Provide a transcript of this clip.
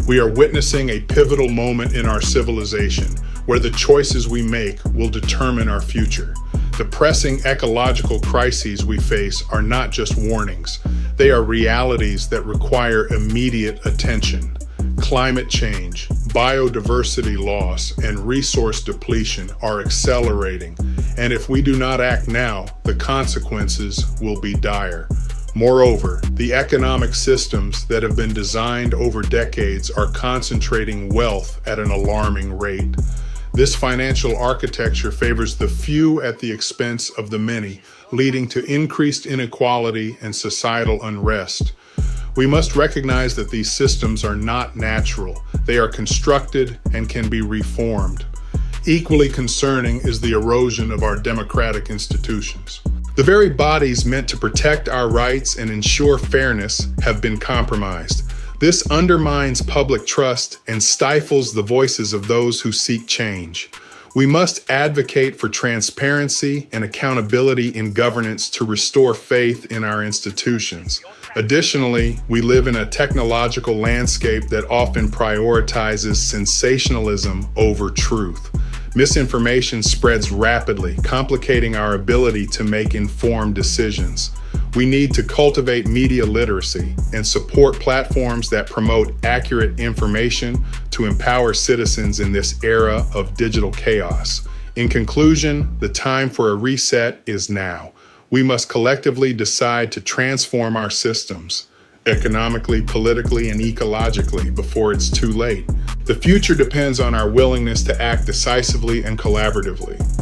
We are witnessing a pivotal moment in our civilization where the choices we make will determine our future. The pressing ecological crises we face are not just warnings. They are realities that require immediate attention. Climate change, biodiversity loss, and resource depletion are accelerating, and if we do not act now, the consequences will be dire. Moreover, the economic systems that have been designed over decades are concentrating wealth at an alarming rate. This financial architecture favors the few at the expense of the many, leading to increased inequality and societal unrest. We must recognize that these systems are not natural. They are constructed and can be reformed. Equally concerning is the erosion of our democratic institutions. The very bodies meant to protect our rights and ensure fairness have been compromised. This undermines public trust and stifles the voices of those who seek change. We must advocate for transparency and accountability in governance to restore faith in our institutions. Additionally, we live in a technological landscape that often prioritizes sensationalism over truth. Misinformation spreads rapidly, complicating our ability to make informed decisions. We need to cultivate media literacy and support platforms that promote accurate information to empower citizens in this era of digital chaos. In conclusion, the time for a reset is now. We must collectively decide to transform our systems, economically, politically, and ecologically, before it's too late. The future depends on our willingness to act decisively and collaboratively.